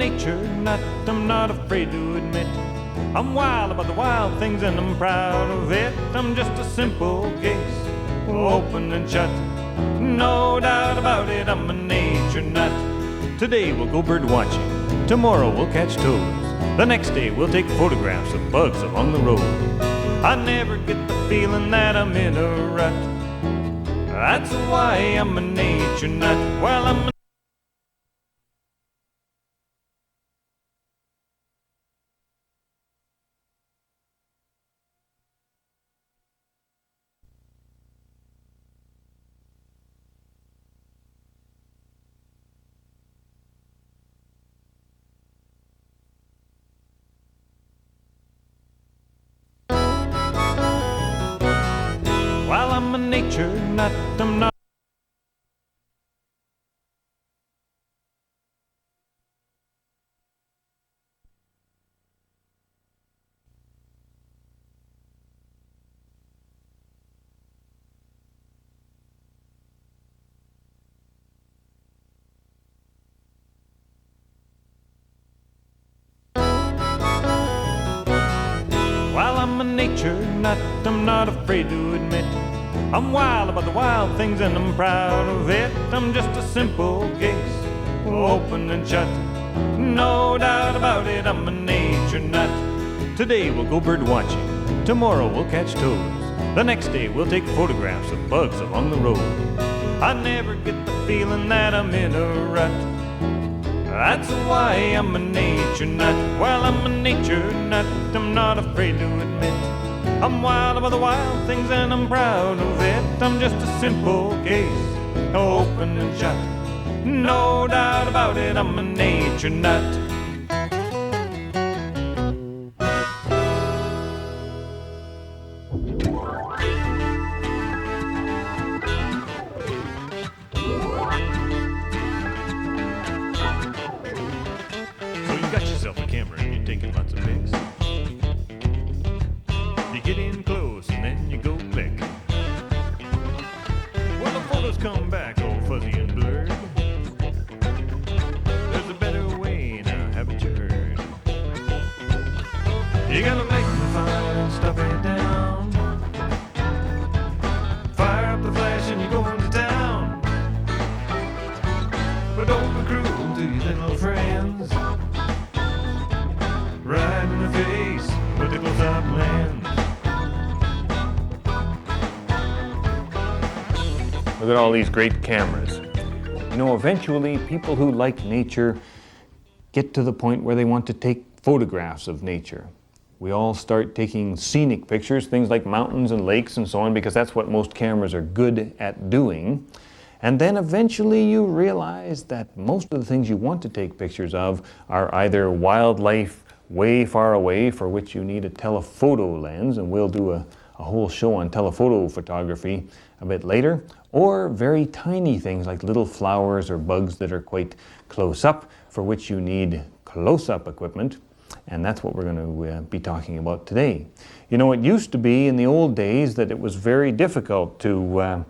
nature nut, I'm not afraid to admit I'm wild about the wild things and I'm proud of it. I'm just a simple case, open and shut. No doubt about it, I'm a nature nut. Today we'll go bird watching, tomorrow we'll catch toads. The next day we'll take photographs of bugs along the road. I never get the feeling that I'm in a rut. That's why I'm a nature nut. Well, I'm a nature nut, I'm not. While I'm a nature nut, I'm not afraid to admit I'm wild about the wild things and I'm proud of it. I'm just a simple case, open and shut. No doubt about it, I'm a nature nut. Today we'll go bird watching, tomorrow we'll catch toads. The next day we'll take photographs of bugs along the road. I never get the feeling that I'm in a rut. That's why I'm a nature nut. Well, I'm a nature nut, I'm not afraid to admit I'm wild about the wild things and I'm proud of it. I'm just a simple case, open and shut. No doubt about it, I'm a nature nut. So you got yourself a camera and you're taking lots of pics. You get in close and then you go click. Well, the photos come back all fuzzy and blurred. There's a better way now, haven't you heard? You gotta magnify and stuff it down. Fire up the flash and you're going to town. But don't be cruel to your little friends. Right in the face with the close-up lens. Look at all these great cameras. You know, eventually people who like nature get to the point where they want to take photographs of nature. We all start taking scenic pictures, things like mountains and lakes and so on, because that's what most cameras are good at doing. And then eventually you realize that most of the things you want to take pictures of are either wildlife way far away, for which you need a telephoto lens, and we'll do a whole show on telephoto photography a bit later, or very tiny things like little flowers or bugs that are quite close up, for which you need close-up equipment, and that's what we're going to be talking about today. You know, it used to be in the old days that it was very difficult to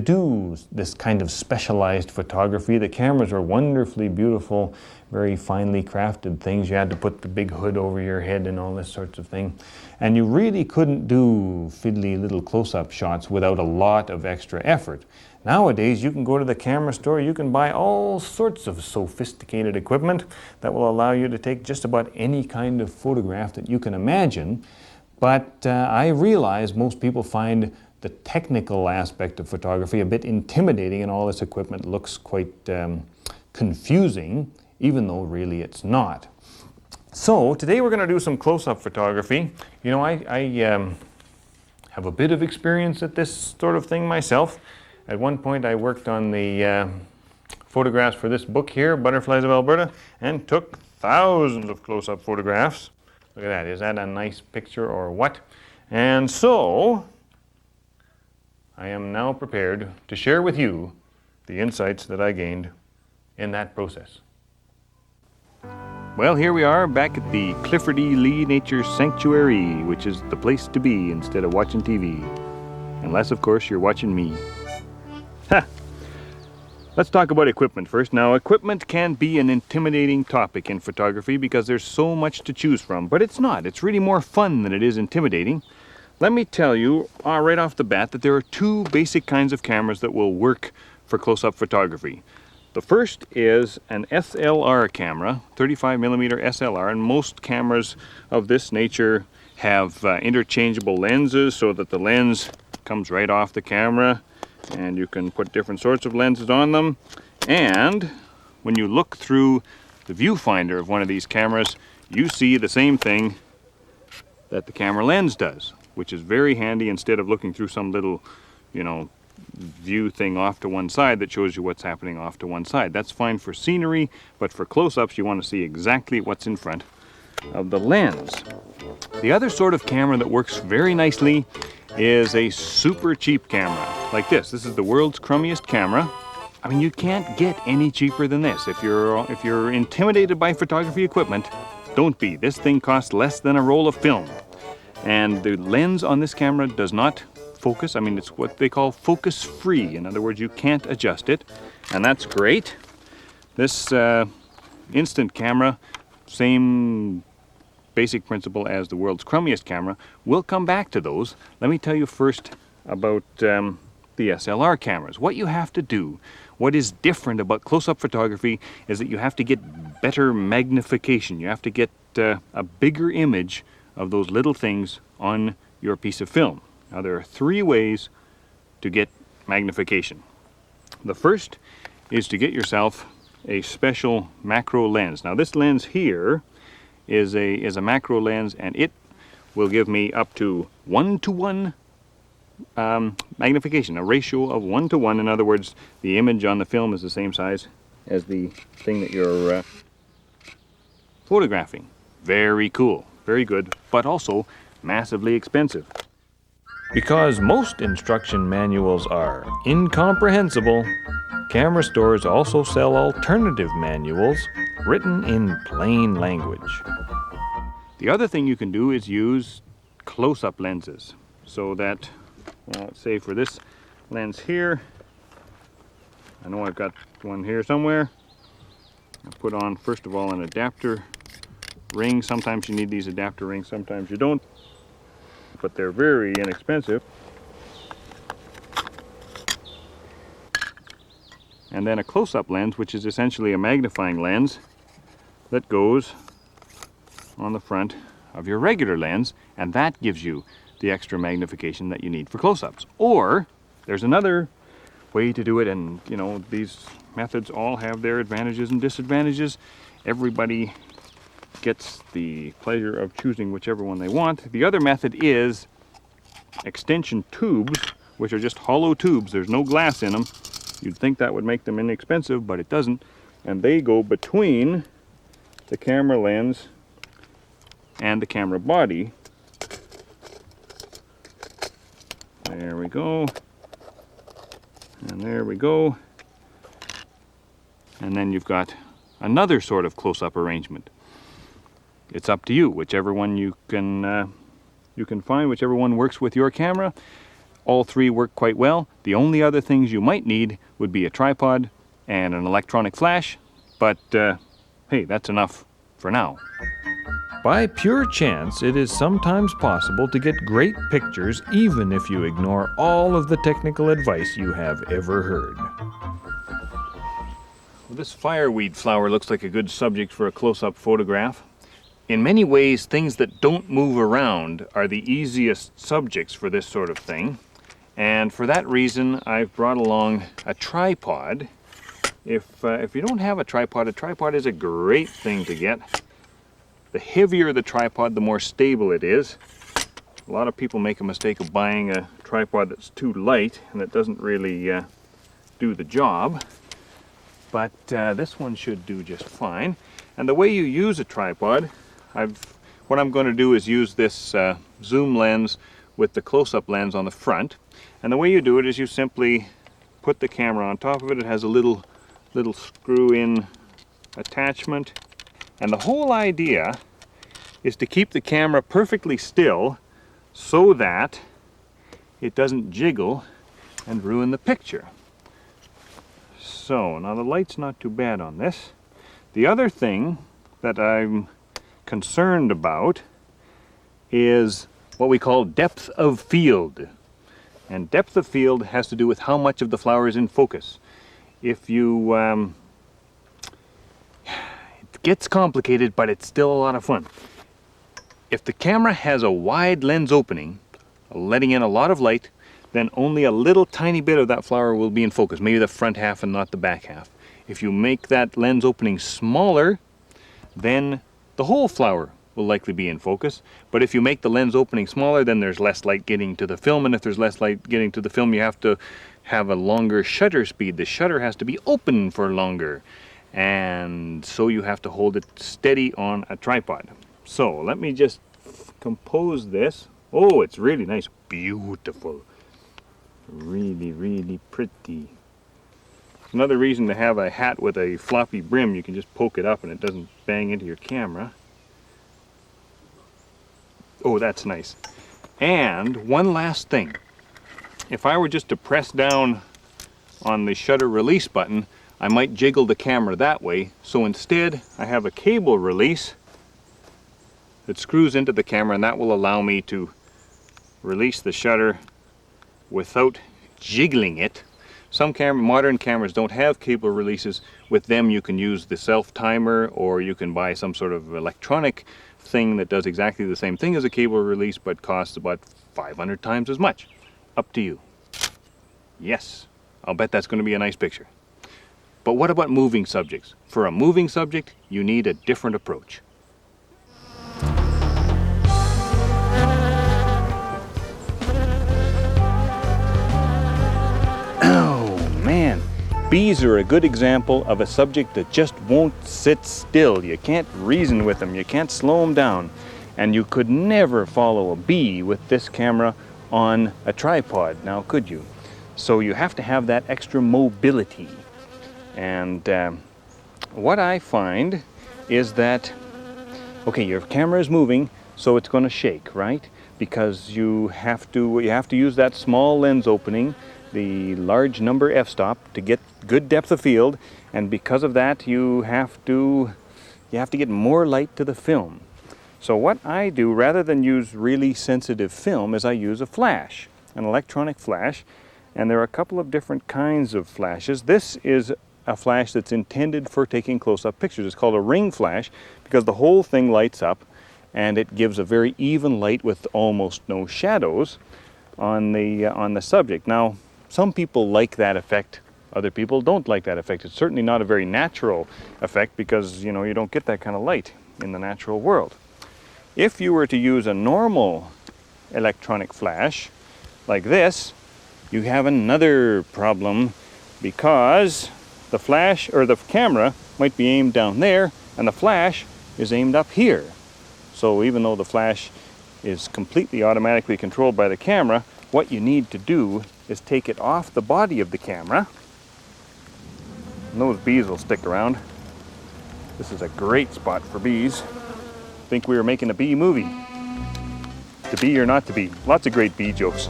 do this kind of specialized photography. The cameras were wonderfully beautiful, very finely crafted things. You had to put the big hood over your head and all this sorts of thing. And you really couldn't do fiddly little close-up shots without a lot of extra effort. Nowadays, you can go to the camera store, you can buy all sorts of sophisticated equipment that will allow you to take just about any kind of photograph that you can imagine. But I realize most people find the technical aspect of photography a bit intimidating, and all this equipment looks quite confusing, even though really it's not. So today we're going to do some close-up photography. You know, I have a bit of experience at this sort of thing myself. At one point I worked on the photographs for this book here, Butterflies of Alberta, and took thousands of close-up photographs. Look at that, is that a nice picture or what? And so I am now prepared to share with you the insights that I gained in that process. Well, here we are back at the Clifford E. Lee Nature Sanctuary, which is the place to be instead of watching TV. Unless, of course, you're watching me. Ha! Let's talk about equipment first. Now, equipment can be an intimidating topic in photography because there's so much to choose from, but it's not. It's really more fun than it is intimidating. Let me tell you right off the bat that there are two basic kinds of cameras that will work for close-up photography. The first is an SLR camera, 35mm SLR, and most cameras of this nature have interchangeable lenses so that the lens comes right off the camera and you can put different sorts of lenses on them. And when you look through the viewfinder of one of these cameras, you see the same thing that the camera lens does, which is very handy instead of looking through some little, view thing off to one side that shows you what's happening off to one side. That's fine for scenery, but for close-ups you want to see exactly what's in front of the lens. The other sort of camera that works very nicely is a super cheap camera like this. This is the world's crummiest camera. I mean, you can't get any cheaper than this. If you're intimidated by photography equipment, don't be. This thing costs less than a roll of film. And the lens on this camera does not focus. I mean, it's what they call focus free. In other words, you can't adjust it, and that's great. This instant camera, same basic principle as the world's crummiest camera. We'll come back to those. Let me tell you first about the SLR cameras. What you have to do, what is different about close-up photography, is that you have to get better magnification. You have to get a bigger image of those little things on your piece of film. Now, there are three ways to get magnification. The first is to get yourself a special macro lens. Now, this lens here is a macro lens, and it will give me up to 1:1 magnification, a ratio of 1:1. In other words, the image on the film is the same size as the thing that you're photographing. Very cool, very good, but also massively expensive. Because most instruction manuals are incomprehensible, camera stores also sell alternative manuals written in plain language. The other thing you can do is use close-up lenses, so that, well, let's say for this lens here, I know I've got one here somewhere. I'll put on, first of all, an adapter ring. Sometimes you need these adapter rings, sometimes you don't, but they're very inexpensive. And then a close-up lens, which is essentially a magnifying lens that goes on the front of your regular lens, and that gives you the extra magnification that you need for close-ups. Or there's another way to do it, and these methods all have their advantages and disadvantages. Everybody gets the pleasure of choosing whichever one they want. The other method is extension tubes, which are just hollow tubes. There's no glass in them. You'd think that would make them inexpensive, but it doesn't. And they go between the camera lens and the camera body. There we go. And there we go. And then you've got another sort of close-up arrangement. It's up to you, whichever one you can find, whichever one works with your camera. All three work quite well. The only other things you might need would be a tripod and an electronic flash, but hey, that's enough for now. By pure chance, it is sometimes possible to get great pictures even if you ignore all of the technical advice you have ever heard. Well, this fireweed flower looks like a good subject for a close-up photograph. In many ways, things that don't move around are the easiest subjects for this sort of thing. And for that reason, I've brought along a tripod. If you don't have a tripod is a great thing to get. The heavier the tripod, the more stable it is. A lot of people make a mistake of buying a tripod that's too light, and it doesn't really do the job. But this one should do just fine. And the way you use a tripod, what I'm going to do is use this zoom lens with the close-up lens on the front. And the way you do it is you simply put the camera on top of it. It has a little screw-in attachment. And the whole idea is to keep the camera perfectly still so that it doesn't jiggle and ruin the picture. So now the light's not too bad on this. The other thing that I'm concerned about is what we call depth of field. And depth of field has to do with how much of the flower is in focus. If you, it gets complicated, but it's still a lot of fun. If the camera has a wide lens opening, letting in a lot of light, then only a little tiny bit of that flower will be in focus, maybe the front half and not the back half. If you make that lens opening smaller, then the whole flower will likely be in focus. But if you make the lens opening smaller, then there's less light getting to the film, and if there's less light getting to the film, you have to have a longer shutter speed. The shutter has to be open for longer, and so you have to hold it steady on a tripod. So let me just compose this. Oh, it's really nice, beautiful, really, really pretty. It's another reason to have a hat with a floppy brim. You can just poke it up and it doesn't bang into your camera. Oh, that's nice. And one last thing. If I were just to press down on the shutter release button, I might jiggle the camera that way. So instead, I have a cable release that screws into the camera, and that will allow me to release the shutter without jiggling it. Some modern cameras don't have cable releases. With them you can use the self-timer, or you can buy some sort of electronic thing that does exactly the same thing as a cable release but costs about 500 times as much. Up to you. Yes, I'll bet that's going to be a nice picture. But what about moving subjects? For a moving subject, you need a different approach. Bees are a good example of a subject that just won't sit still. You can't reason with them, you can't slow them down. And you could never follow a bee with this camera on a tripod, now could you? So you have to have that extra mobility. And what I find is that, okay, your camera is moving, so it's going to shake, right? Because you have to use that small lens opening, the large number f-stop, to get good depth of field, and because of that you have to get more light to the film. So what I do, rather than use really sensitive film, is I use a flash, an electronic flash, and there are a couple of different kinds of flashes. This is a flash that's intended for taking close-up pictures. It's called a ring flash because the whole thing lights up and it gives a very even light with almost no shadows on the subject. Now, some people like that effect, other people don't like that effect. It's certainly not a very natural effect because, you know, you don't get that kind of light in the natural world. If you were to use a normal electronic flash like this, you have another problem because the flash or the camera might be aimed down there and the flash is aimed up here. So even though the flash is completely automatically controlled by the camera, what you need to do is take it off the body of the camera. And those bees will stick around. This is a great spot for bees. Think we were making a bee movie. To be or not to be. Lots of great bee jokes.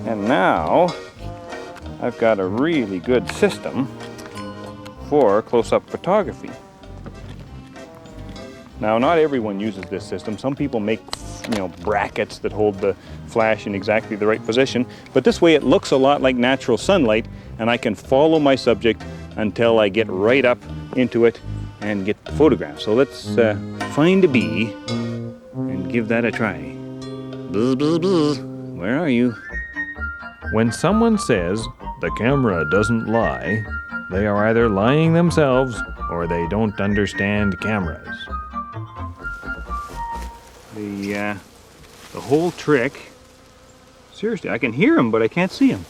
And now I've got a really good system for close-up photography. Now, not everyone uses this system. Some people make, brackets that hold the flash in exactly the right position, but this way it looks a lot like natural sunlight, and I can follow my subject until I get right up into it and get the photograph. So let's find a bee and give that a try. Buzz, buzz, buzz. Where are you? When someone says the camera doesn't lie, they are either lying themselves or they don't understand cameras. The whole trick, seriously, I can hear him, but I can't see him.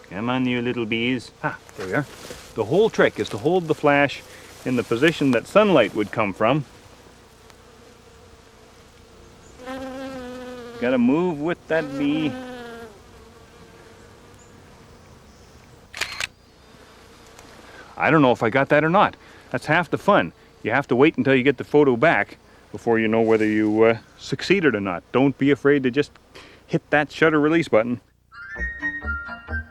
Come on, you little bees. Ah, there we are. The whole trick is to hold the flash in the position that sunlight would come from. Gotta move with that bee. I don't know if I got that or not. That's half the fun. You have to wait until you get the photo back before you know whether you succeeded or not. Don't be afraid to just hit that shutter release button.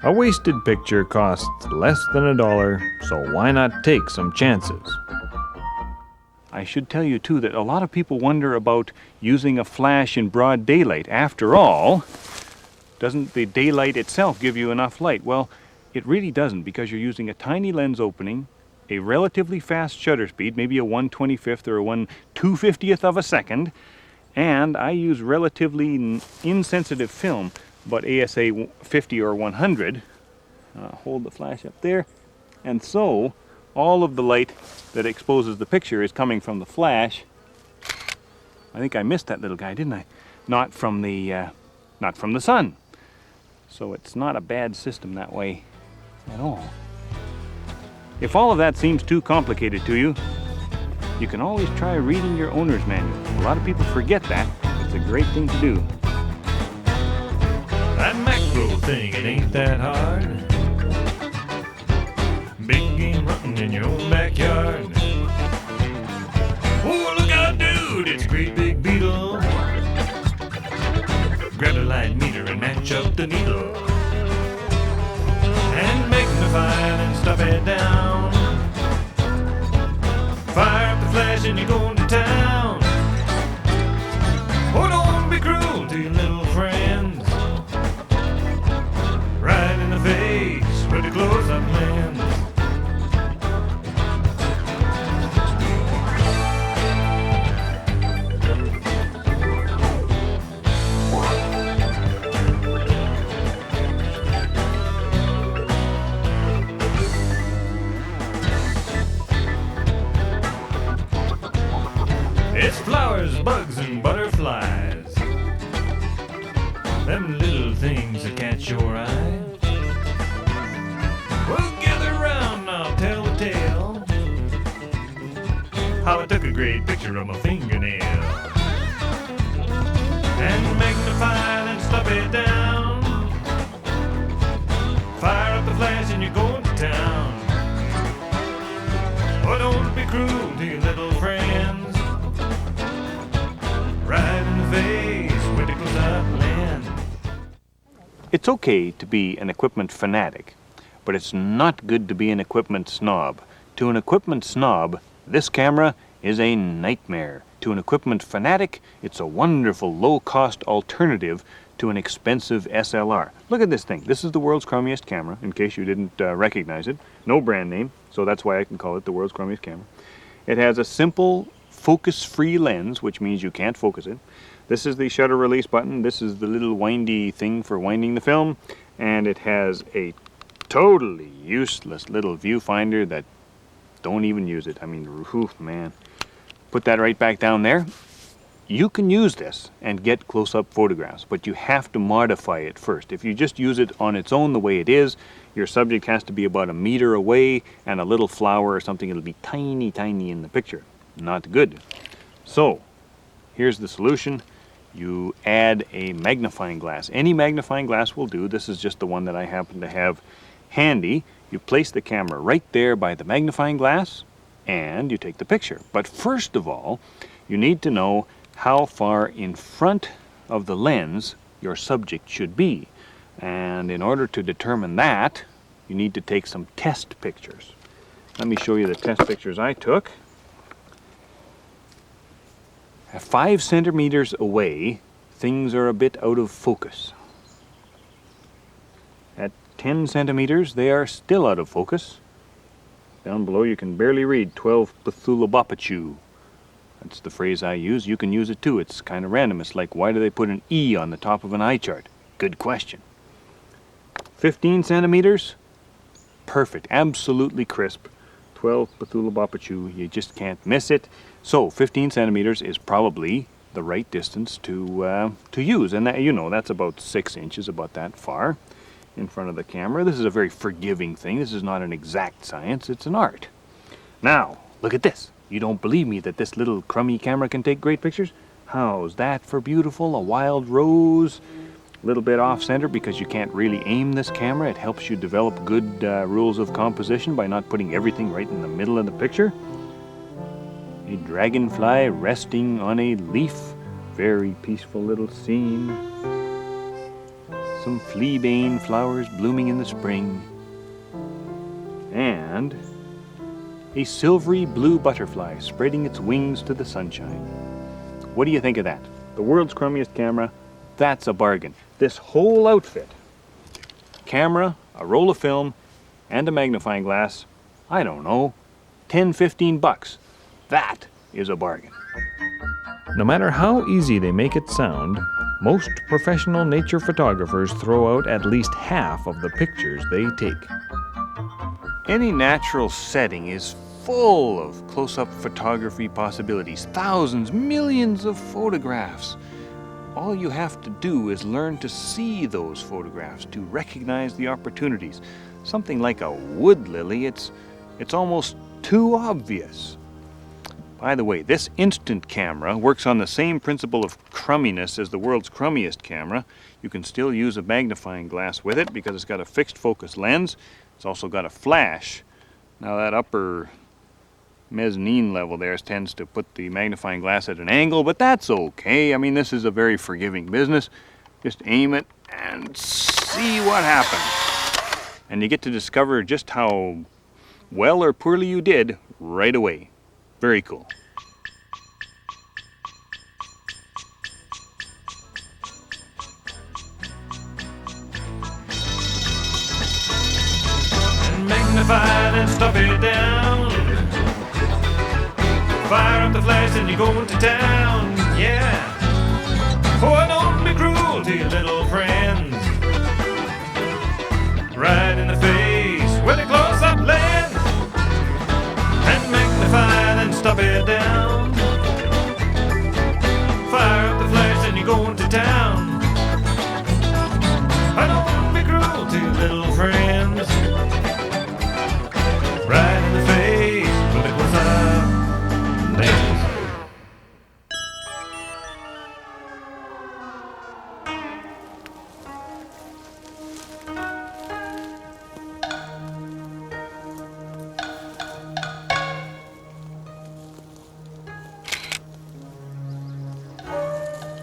A wasted picture costs less than $1, so why not take some chances? I should tell you too that a lot of people wonder about using a flash in broad daylight. After all, doesn't the daylight itself give you enough light? Well, it really doesn't, because you're using a tiny lens opening, a relatively fast shutter speed, maybe a 1/25th or a 1/250th of a second, and I use relatively insensitive film, but ASA 50 or 100. Hold the flash up there, and so all of the light that exposes the picture is coming from the flash. I think I missed that little guy, didn't I? Not from the sun. So it's not a bad system that way at all. If all of that seems too complicated to you, you can always try reading your owner's manual. A lot of people forget that. It's a great thing to do. That macro thing, it ain't that hard. Big game hunting in your own backyard. Oh, look out, dude, it's a great big beetle. Grab a light meter and match up the needle. And magnify it and stuff it down. Fire up the flash and you're going to town. Oh, don't be cruel to your little friends. Right in the face with the close-up lens. It's flowers, bugs, and butterflies. Them little things that catch your eye. Well, gather round and I'll tell the tale. How I took a great picture of my fingernail. And magnify it and stuff it down. Fire up the flash and you're going to town. Oh, don't be cruel to your little friends. Right in the face with the close-up lens. It's okay to be an equipment fanatic, but it's not good to be an equipment snob. To an equipment snob, this camera is a nightmare. To an equipment fanatic, it's a wonderful low-cost alternative to an expensive SLR. Look at this thing. This is the world's crummiest camera, in case you didn't recognize it. No brand name, so that's why I can call it the world's crummiest camera. It has a simple focus-free lens, which means you can't focus it. This is the shutter release button. This is the little windy thing for winding the film. And it has a totally useless little viewfinder that don't even use it. I mean, whew, man. Put that right back down there. You can use this and get close-up photographs, but you have to modify it first. If you just use it on its own the way it is, your subject has to be about 1 meter away, and a little flower or something, it'll be tiny, tiny in the picture. Not good. So, here's the solution. You add a magnifying glass. Any magnifying glass will do. This is just the one that I happen to have handy. You place the camera right there by the magnifying glass, and you take the picture. But first of all, you need to know how far in front of the lens your subject should be. And in order to determine that, you need to take some test pictures. Let me show you the test pictures I took. At 5 centimeters away, things are a bit out of focus. At 10 centimeters, they are still out of focus. Down below you can barely read 12 Pthulabopachu. That's the phrase I use. You can use it too. It's kind of random. It's like, why do they put an E on the top of an eye chart? Good question. 15 centimeters, perfect, absolutely crisp. 12 Pthulabopachu, you just can't miss it. So 15 centimeters is probably the right distance to use, and that, you know, that's about 6 inches, about that far in front of the camera. This is a very forgiving thing. This is not an exact science, it's an art. Now, look at this. You don't believe me that this little crummy camera can take great pictures? How's that for beautiful? A wild rose, a little bit off center because you can't really aim this camera. It helps you develop good rules of composition by not putting everything right in the middle of the picture. A dragonfly resting on a leaf. Very peaceful little scene. some fleabane flowers blooming in the spring, and a silvery blue butterfly spreading its wings to the sunshine. What do you think of that? The world's crummiest camera? That's a bargain. This whole outfit, camera, a roll of film, and a magnifying glass, I don't know, 10, 15 bucks. That is a bargain. No matter how easy they make it sound, most professional nature photographers throw out at least half of the pictures they take. Any natural setting is full of close-up photography possibilities, thousands, millions of photographs. All you have to do is learn to see those photographs, to recognize the opportunities. Something like a wood lily, it's almost too obvious. By the way, this instant camera works on the same principle of crumminess as the world's crummiest camera. You can still use a magnifying glass with it because it's got a fixed focus lens. It's also got a flash. Now that upper mezzanine level there tends to put the magnifying glass at an angle, but that's okay. I mean, this is a very forgiving business. Just aim it and see what happens. And you get to discover just how well or poorly you did right away. Very cool. Magnify and stop it down. Fire up the flash and you're going to town. Yeah. Oh, don't be cruel to your little friends. Right in the face with a close-up lens. And magnify and stop it down. Fire up the flash and you're going to town. Oh, don't be cruel to your little friends. Right in the face with a close-up lens.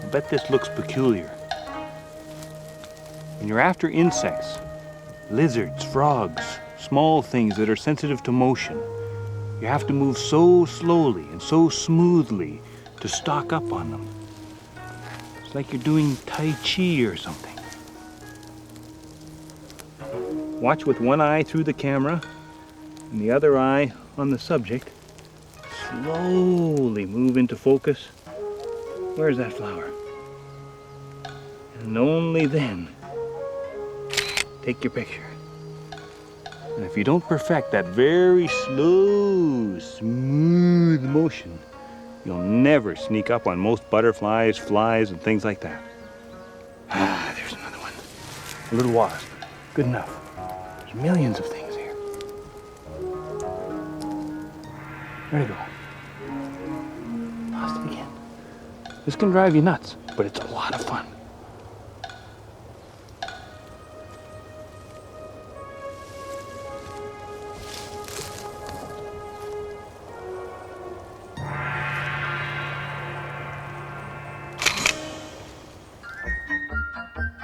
I bet this looks peculiar. When you're after insects, lizards, frogs, small things that are sensitive to motion, you have to move so slowly and so smoothly to stalk up on them. It's like you're doing Tai Chi or something. Watch with one eye through the camera and the other eye on the subject. Slowly move into focus. Where's that flower? And only then take your picture. And if you don't perfect that very slow, smooth motion, you'll never sneak up on most butterflies, flies, and things like that. Ah, there's another one. A little wasp. Good enough. There's millions of things here. Where'd it go? Lost it again. This can drive you nuts, but it's a lot of fun.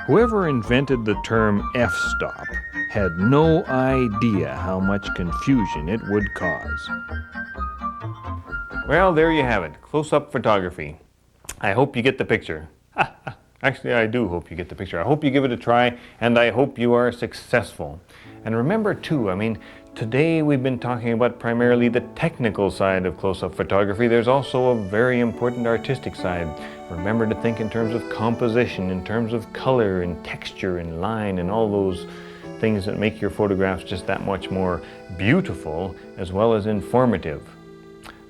Whoever invented the term f-stop had no idea how much confusion it would cause. Well, there you have it, close-up photography. I hope you get the picture. Actually, I do hope you get the picture. I hope you give it a try, and I hope you are successful. And remember too, today we've been talking about primarily the technical side of close-up photography. There's also a very important artistic side. Remember to think in terms of composition, in terms of color and texture and line and all those things that make your photographs just that much more beautiful as well as informative.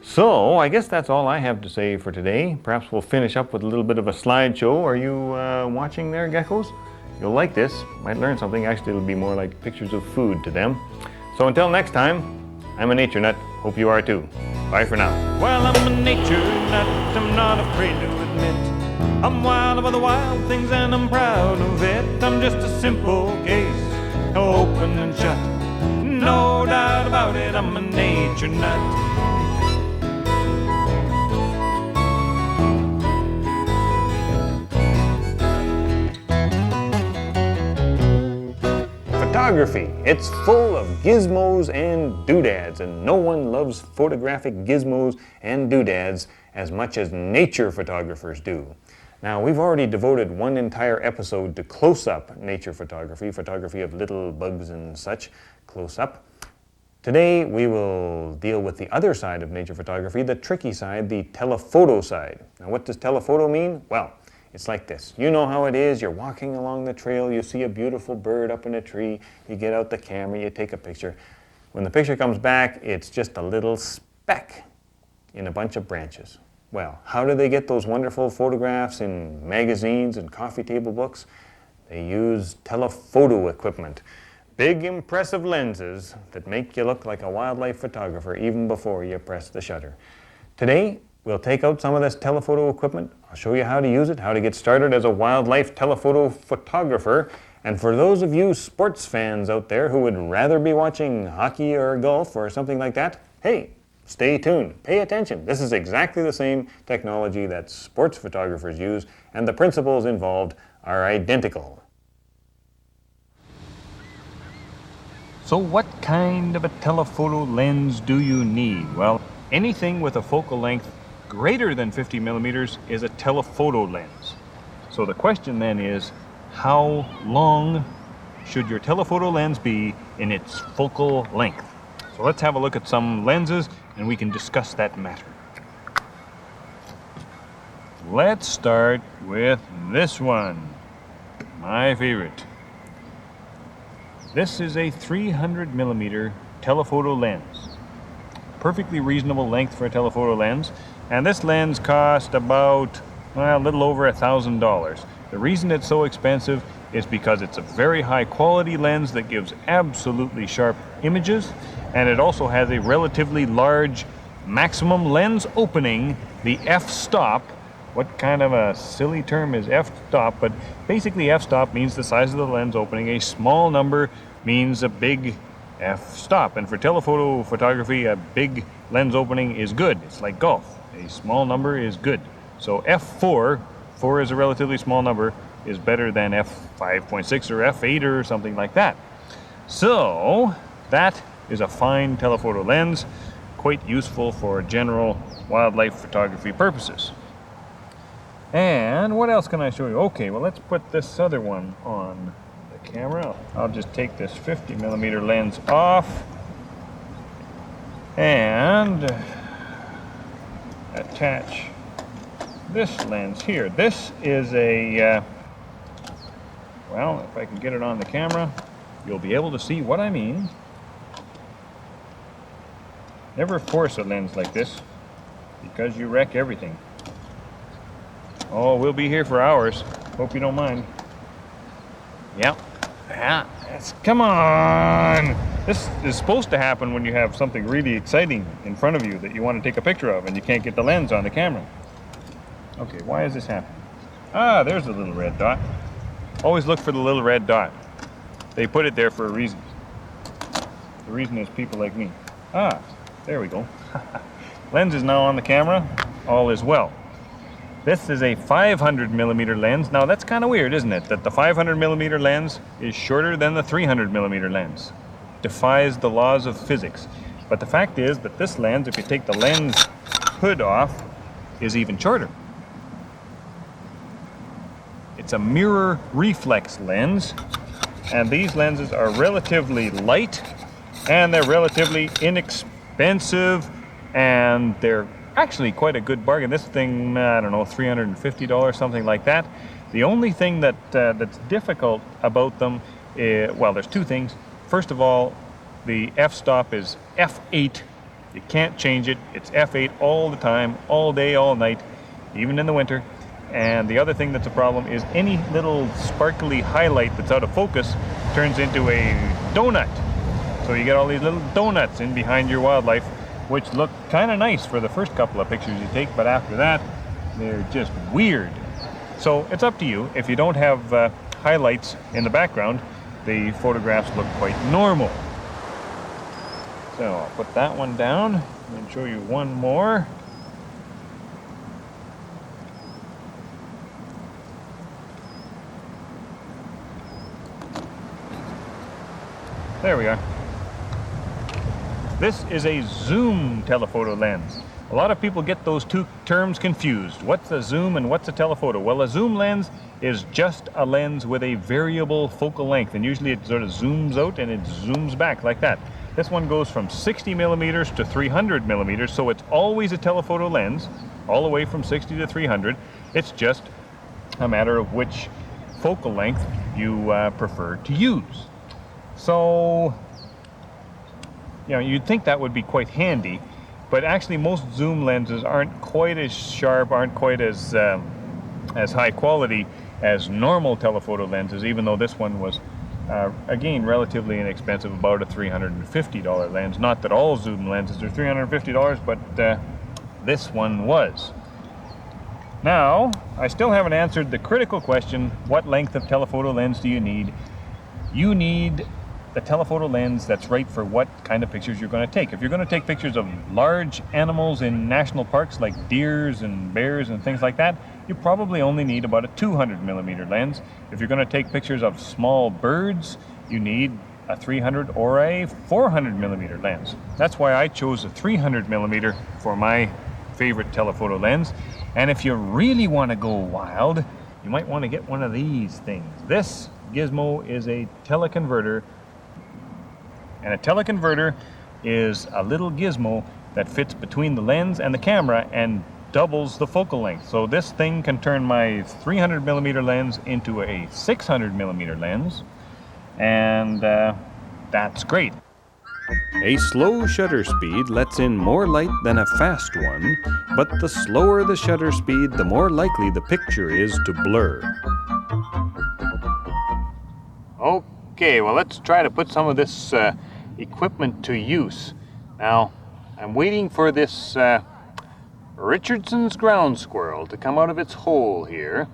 So, I guess that's all I have to say for today. Perhaps we'll finish up with a little bit of a slideshow. Are you watching there, geckos? You'll like this. Might learn something. Actually, it'll be more like pictures of food to them. So until next time, I'm a nature nut. Hope you are too. Bye for now. Well, I'm a nature nut, I'm not afraid to admit. I'm wild about the wild things and I'm proud of it. I'm just a simple case, open and shut. No doubt about it, I'm a nature nut. photography. It's full of gizmos and doodads, and no one loves photographic gizmos and doodads as much as nature photographers do. Now, we've already devoted one entire episode to close-up nature photography, photography of little bugs and such, close-up. Today, we will deal with the other side of nature photography, the tricky side, the telephoto side. Now, what does telephoto mean? Well, it's like this. You know how it is. You're walking along the trail, you see a beautiful bird up in a tree, you get out the camera, you take a picture. When the picture comes back, it's just a little speck in a bunch of branches. Well, how do they get those wonderful photographs in magazines and coffee table books? They use telephoto equipment. Big, impressive lenses that make you look like a wildlife photographer even before you press the shutter. Today, we'll take out some of this telephoto equipment. I'll show you how to use it, how to get started as a wildlife telephoto photographer. And for those of you sports fans out there who would rather be watching hockey or golf or something like that, hey, stay tuned, pay attention. This is exactly the same technology that sports photographers use, and the principles involved are identical. So what kind of a telephoto lens do you need? Well, anything with a focal length greater than 50 millimeters is a telephoto lens. So the question then is, how long should your telephoto lens be in its focal length? So let's have a look at some lenses and we can discuss that matter. Let's start with this one, my favorite. This is a 300 millimeter telephoto lens. Perfectly reasonable length for a telephoto lens. And this lens cost about, well, a little over $1,000. The reason it's so expensive is because it's a very high quality lens that gives absolutely sharp images, and it also has a relatively large maximum lens opening, the f-stop. What kind of a silly term is f-stop? But basically f-stop means the size of the lens opening. A small number means a big f-stop. And for telephoto photography, a big lens opening is good. It's like golf. A small number is good. So f4, 4 is a relatively small number, is better than f5.6 or f8 or something like that. So that is a fine telephoto lens, quite useful for general wildlife photography purposes. And what else can I show you? Okay, well, let's put this other one on the camera. I'll just take this 50 millimeter lens off and attach this lens here. This is a, well, if I can get it on the camera, you'll be able to see what I mean. Never force a lens like this because you wreck everything. Oh, we'll be here for hours. Hope you don't mind. Yep. Yeah. Come on! This is supposed to happen when you have something really exciting in front of you that you want to take a picture of and you can't get the lens on the camera. Okay, why is this happening? Ah, there's a little red dot. Always look for the little red dot. They put it there for a reason. The reason is people like me. Ah, there we go. Lens is now on the camera. All is well. This is a 500 millimeter lens. Now that's kind of weird, isn't it? That the 500 millimeter lens is shorter than the 300 millimeter lens. Defies the laws of physics. But the fact is that this lens, if you take the lens hood off, is even shorter. It's a mirror reflex lens, and these lenses are relatively light, and they're relatively inexpensive, and they're actually quite a good bargain. This thing, I don't know, $350, something like that. The only thing that's difficult about them, well, there's two things. First of all, the f-stop is f8. You can't change it. It's f8 all the time, all day, all night, even in the winter. And the other thing that's a problem is any little sparkly highlight that's out of focus turns into a donut. So you get all these little donuts in behind your wildlife, which look kind of nice for the first couple of pictures you take, but after that, they're just weird. So it's up to you. If you don't have highlights in the background, the photographs look quite normal. So I'll put that one down and show you one more. There we are. This is a zoom telephoto lens. A lot of people get those two terms confused. What's a zoom and what's a telephoto? Well, a zoom lens is just a lens with a variable focal length, and usually it sort of zooms out and it zooms back like that. This one goes from 60 millimeters to 300 millimeters, so it's always a telephoto lens, all the way from 60 to 300. It's just a matter of which focal length you prefer to use. So, you know, you'd think that would be quite handy, but actually most zoom lenses aren't quite as sharp, aren't quite as high quality as normal telephoto lenses, even though this one was, again, relatively inexpensive, about a $350 lens. Not that all zoom lenses are $350, but this one was. Now, I still haven't answered the critical question, what length of telephoto lens do you need? You need the telephoto lens that's right for what kind of pictures you're going to take. If you're going to take pictures of large animals in national parks like deers and bears and things like that, you probably only need about a 200 millimeter lens. If you're going to take pictures of small birds, you need a 300 or a 400 millimeter lens. That's why I chose a 300 millimeter for my favorite telephoto lens. And if you really want to go wild, you might want to get one of these things. This gizmo is a teleconverter. And a teleconverter is a little gizmo that fits between the lens and the camera and doubles the focal length. So this thing can turn my 300 millimeter lens into a 600 millimeter lens, and that's great. A slow shutter speed lets in more light than a fast one, but the slower the shutter speed, the more likely the picture is to blur. Okay, well, let's try to put some of this equipment to use. Now, I'm waiting for this Richardson's ground squirrel to come out of its hole here.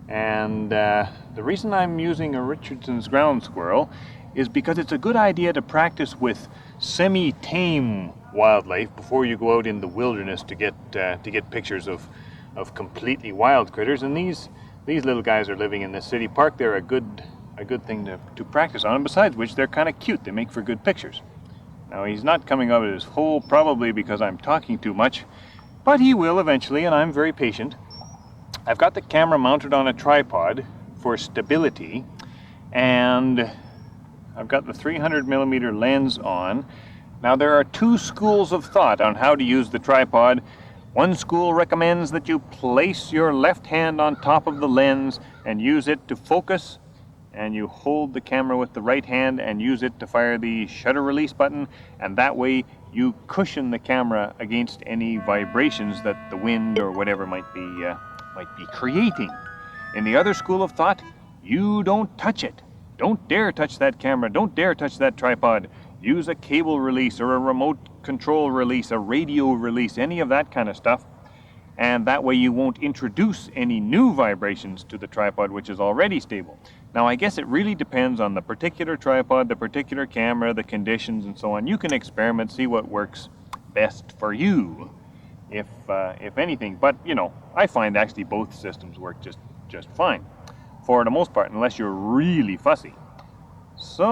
And the reason I'm using a Richardson's ground squirrel is because it's a good idea to practice with semi-tame wildlife before you go out in the wilderness to get pictures of completely wild critters. And these little guys are living in this city park. They're a good thing to practice on, and besides which they're kind of cute. They make for good pictures. Now, he's not coming out of his hole probably because I'm talking too much, but he will eventually, and I'm very patient. I've got the camera mounted on a tripod for stability, and I've got the 300 millimeter lens on. Now, there are two schools of thought on how to use the tripod. One school recommends that you place your left hand on top of the lens and use it to focus, and you hold the camera with the right hand and use it to fire the shutter release button, and that way you cushion the camera against any vibrations that the wind or whatever might be creating. In the other school of thought, you don't touch it. Don't dare touch that camera. Don't dare touch that tripod. Use a cable release or a remote control release, a radio release, any of that kind of stuff. And that way you won't introduce any new vibrations to the tripod, which is already stable. Now, I guess it really depends on the particular tripod, the particular camera, the conditions, and so on. You can experiment, see what works best for you, if anything. But, you know, I find actually both systems work just fine, for the most part, unless you're really fussy. So,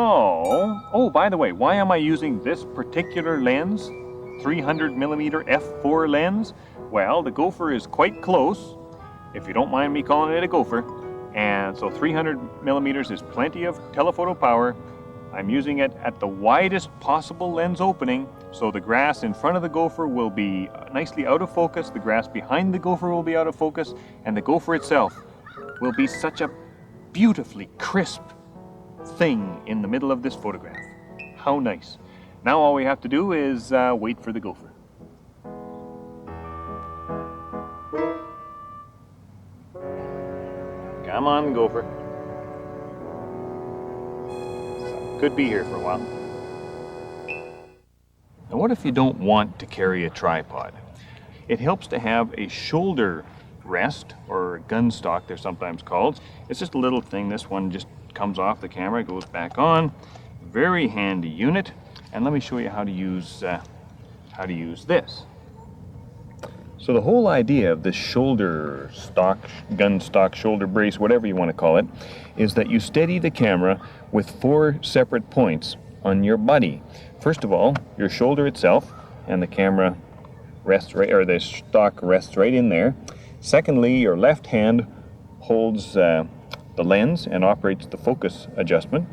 oh, by the way, why am I using this particular lens, 300 millimeter f4 lens? Well, the gopher is quite close, if you don't mind me calling it a gopher, and so 300 millimeters is plenty of telephoto power. I'm using it at the widest possible lens opening, so the grass in front of the gopher will be nicely out of focus, the grass behind the gopher will be out of focus, and the gopher itself will be such a beautifully crisp thing in the middle of this photograph. How nice. Now all we have to do is wait for the gopher. Come on, gopher. Could be here for a while. Now, what if you don't want to carry a tripod? It helps to have a shoulder rest, or gun stock they're sometimes called. It's just a little thing. This one just comes off the camera, goes back on. Very handy unit. And let me show you how to use this. So the whole idea of this shoulder stock, gun stock, shoulder brace, whatever you want to call it, is that you steady the camera with 4 separate points on your body. First of all, your shoulder itself, and the camera rests right, or the stock rests right in there. Secondly, your left hand holds the lens and operates the focus adjustment.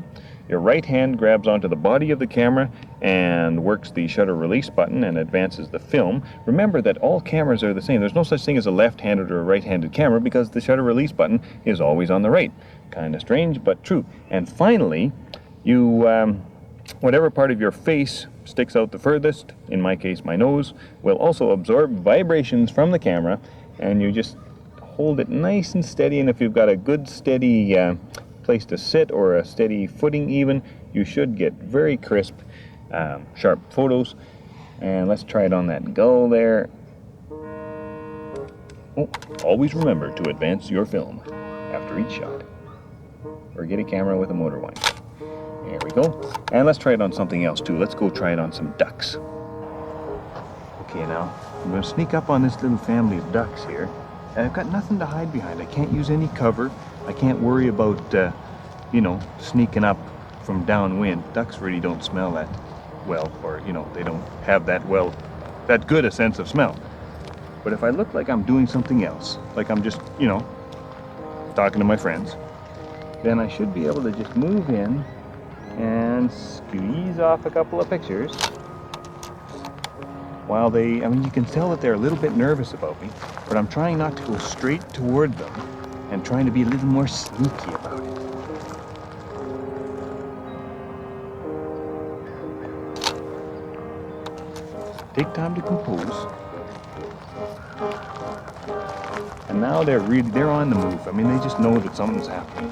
Your right hand grabs onto the body of the camera and works the shutter release button and advances the film. Remember that all cameras are the same. There's no such thing as a left-handed or a right-handed camera because the shutter release button is always on the right. Kind of strange, but true. And finally, you, whatever part of your face sticks out the furthest, in my case my nose, will also absorb vibrations from the camera, and you just hold it nice and steady, and if you've got a good steady place to sit or a steady footing even, you should get very crisp, sharp photos. And let's try it on that gull there. Oh, always remember to advance your film after each shot, or get a camera with a motor wind. There we go. And let's try it on something else too. Let's go try it on some ducks. Okay, now I'm going to sneak up on this little family of ducks here. And I've got nothing to hide behind. I can't use any cover. I can't worry about, sneaking up from downwind. Ducks really don't smell that well, or, they don't have that good a sense of smell. But if I look like I'm doing something else, like I'm just, talking to my friends, then I should be able to just move in and squeeze off a couple of pictures while you can tell that they're a little bit nervous about me, but I'm trying not to go straight toward them and trying to be a little more sneaky about it. Take time to compose. And now they're on the move. They just know that something's happening.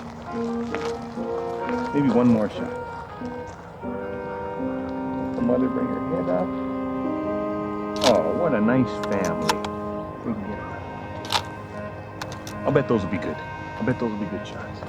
Maybe one more shot. The mother bring her head up. Oh, what a nice family. We can get I'll bet those will be good. I'll bet those will be good shots.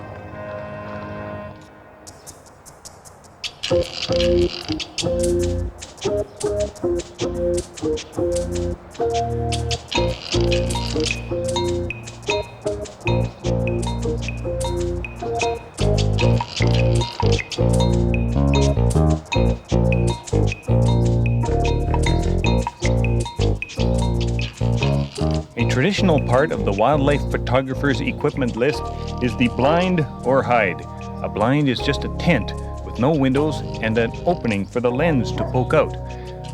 A traditional part of the wildlife photographer's equipment list is the blind or hide. A blind is just a tent with no windows and an opening for the lens to poke out.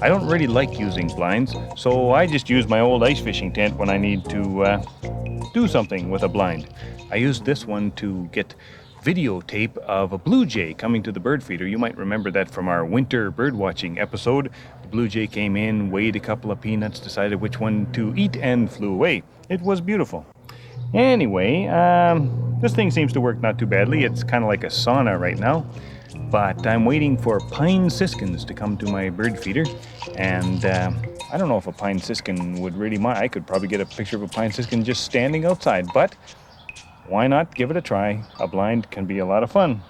I don't really like using blinds, so I just use my old ice fishing tent when I need to do something with a blind. I used this one to get videotape of a blue jay coming to the bird feeder. You might remember that from our winter bird watching episode. The blue jay came in, weighed a couple of peanuts, decided which one to eat, and flew away. It was beautiful. Anyway, this thing seems to work not too badly. It's kind of like a sauna right now. But I'm waiting for pine siskins to come to my bird feeder. And I don't know if a pine siskin would really mind. I could probably get a picture of a pine siskin just standing outside, but why not give it a try? A blind can be a lot of fun.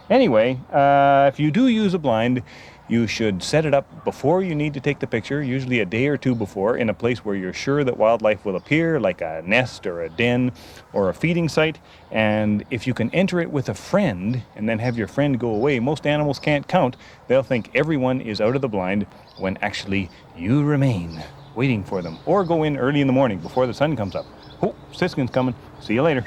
Anyway, if you do use a blind, you should set it up before you need to take the picture, usually a day or two before, in a place where you're sure that wildlife will appear, like a nest or a den or a feeding site. And if you can enter it with a friend and then have your friend go away, most animals can't count. They'll think everyone is out of the blind when actually you remain waiting for them. Or go in early in the morning before the sun comes up. Oh, siskin's coming. See you later.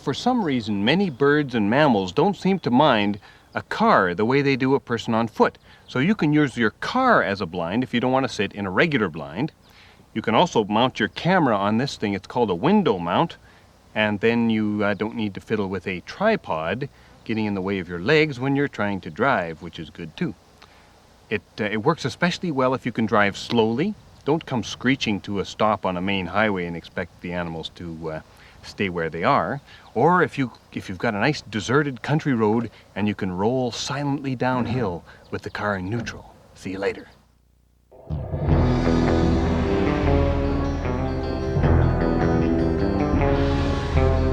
For some reason, many birds and mammals don't seem to mind a car the way they do a person on foot. So you can use your car as a blind if you don't want to sit in a regular blind. You can also mount your camera on this thing. It's called a window mount. And then you don't need to fiddle with a tripod getting in the way of your legs when you're trying to drive, which is good too. It works especially well if you can drive slowly. Don't come screeching to a stop on a main highway and expect the animals to stay where they are. Or if you've got a nice deserted country road and you can roll silently downhill with the car in neutral. See you later.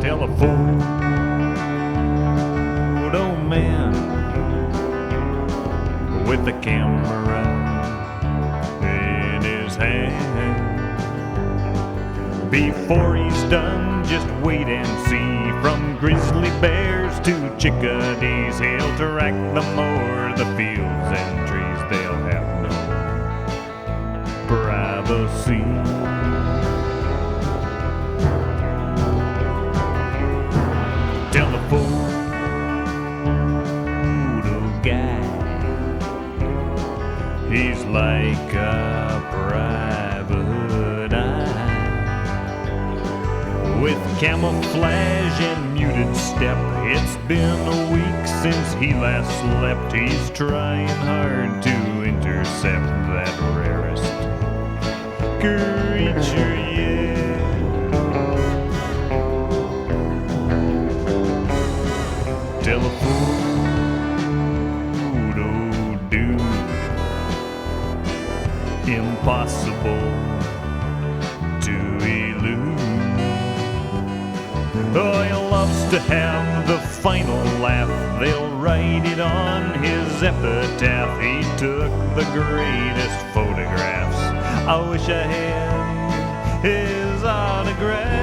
Telephoto man, with the camera in his hand. Before he's done, just wait and see. From grizzly bears to chickadees, he'll track them o'er the fields and trees. They'll have no privacy. Telephoto guy, he's like a private eye. With camouflage and muted step, it's been a week since he last slept. He's trying hard to intercept that rarest creature yet. Telephoto dude, impossible to elude. Oh, he loves to have the final laugh. They'll write it on his epitaph. He took the greatest photographs. I wish I had his autograph.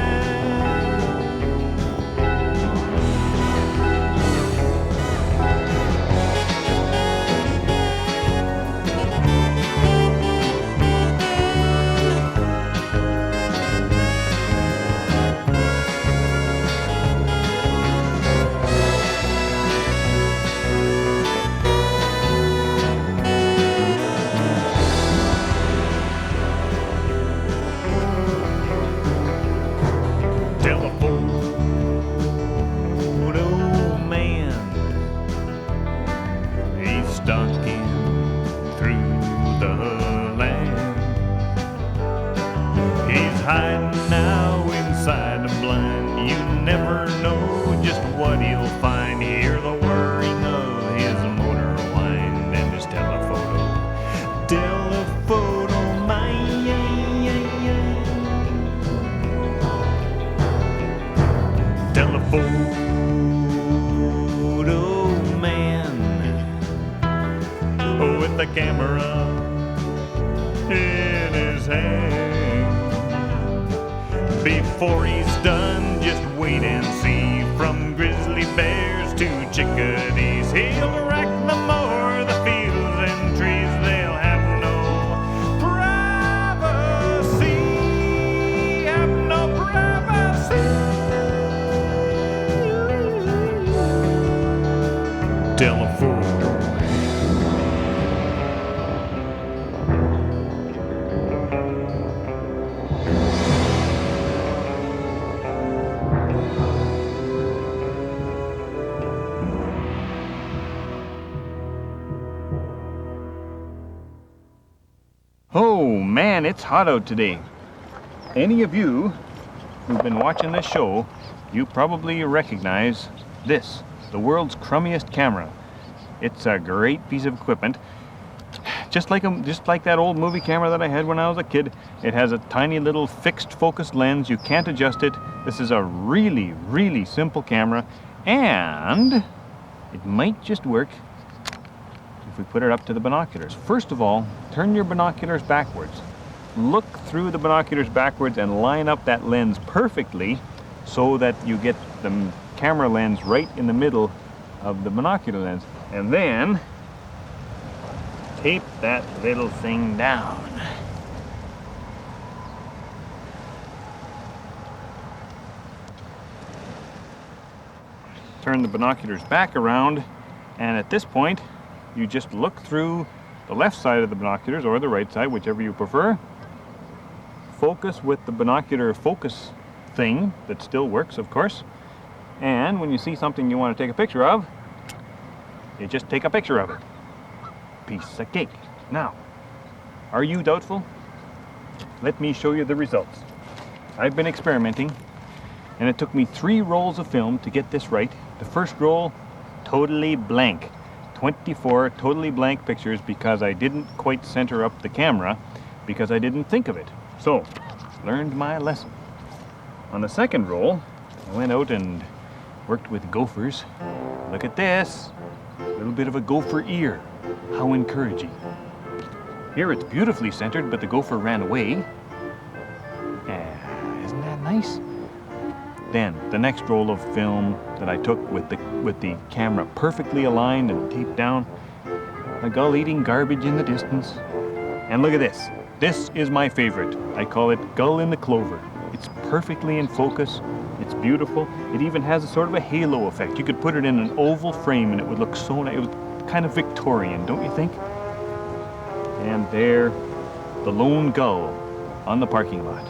Stalking through the land. He's hiding now inside a blind. You never know just what he'll find. Hear the whirring of his motor wind and his telephoto. Telephoto, my telephoto. With the camera in his hand. Before he's done, just wait and see. From grizzly bears to chickadees, he'll rack them o'er the fields and trees. They'll have no privacy, have no privacy. Telephoto. Oh man, it's hot out today. Any of you who've been watching this show, you probably recognize this, the world's crummiest camera. It's a great piece of equipment. Just like that old movie camera that I had when I was a kid. It has a tiny little fixed focus lens. You can't adjust it. This is a really, really simple camera, and it might just work if we put it up to the binoculars. First of all, turn your binoculars backwards. Look through the binoculars backwards and line up that lens perfectly so that you get the camera lens right in the middle of the binocular lens. And then tape that little thing down. Turn the binoculars back around, and at this point you just look through the left side of the binoculars or the right side, whichever you prefer. Focus with the binocular focus thing that still works, of course. And when you see something you want to take a picture of, you just take a picture of it. Piece of cake. Now, are you doubtful? Let me show you the results. I've been experimenting, and it took me 3 rolls of film to get this right. The first roll, totally blank. 24 totally blank pictures because I didn't quite center up the camera because I didn't think of it. So, learned my lesson. On the second roll, I went out and worked with gophers. Look at this, a little bit of a gopher ear. How encouraging. Here it's beautifully centered, but the gopher ran away. Isn't that nice? Then the next roll of film that I took with the camera perfectly aligned and taped down, a gull eating garbage in the distance. And look at this. This is my favorite. I call it Gull in the Clover. It's perfectly in focus. It's beautiful. It even has a sort of a halo effect. You could put it in an oval frame and it would look so nice. It was kind of Victorian, don't you think? And there, the lone gull on the parking lot.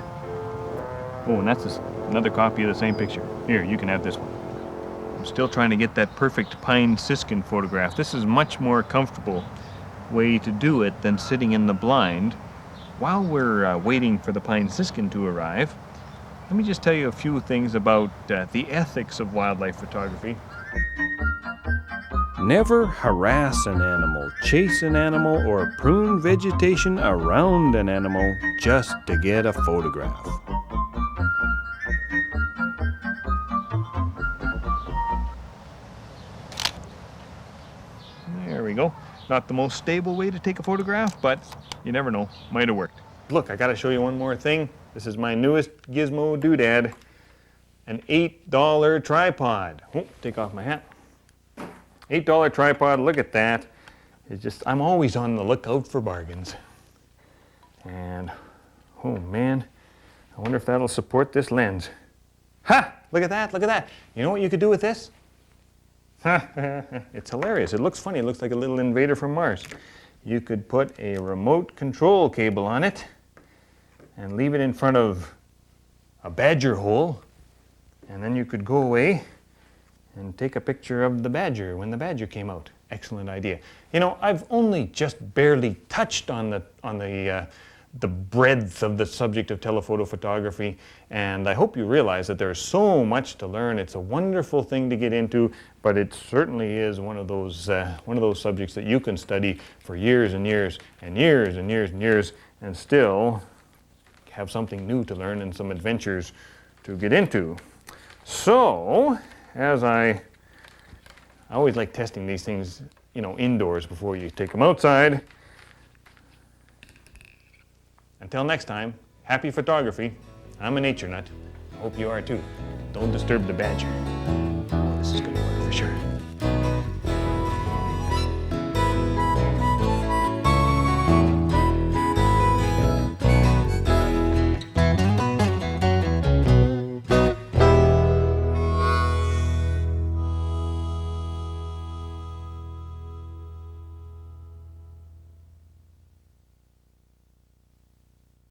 Oh, and that's another copy of the same picture. Here, you can have this one. I'm still trying to get that perfect pine siskin photograph. This is much more comfortable way to do it than sitting in the blind. While we're waiting for the pine siskin to arrive, let me just tell you a few things about the ethics of wildlife photography. Never harass an animal, chase an animal, or prune vegetation around an animal just to get a photograph. There we go. Not the most stable way to take a photograph, but you never know. Might have worked. Look, I gotta show you one more thing. This is my newest gizmo doodad. An $8 tripod. Oh, take off my hat. $8 tripod, look at that. It's just, I'm always on the lookout for bargains. And, oh man, I wonder if that'll support this lens. Ha! Look at that, look at that. You know what you could do with this? It's hilarious. It looks funny. It looks like a little invader from Mars. You could put a remote control cable on it and leave it in front of a badger hole, and then you could go away and take a picture of the badger when the badger came out. Excellent idea. You know, I've only just barely touched on the breadth of the subject of telephoto photography, and I hope you realize that there's so much to learn. It's a wonderful thing to get into, but it certainly is one of those subjects that you can study for years and years and years and years and years and still have something new to learn and some adventures to get into. So, as I always like testing these things, you know, indoors before you take them outside. Until next time, happy photography. I'm a nature nut. I hope you are too. Don't disturb the badger. Oh, this is going to work for sure.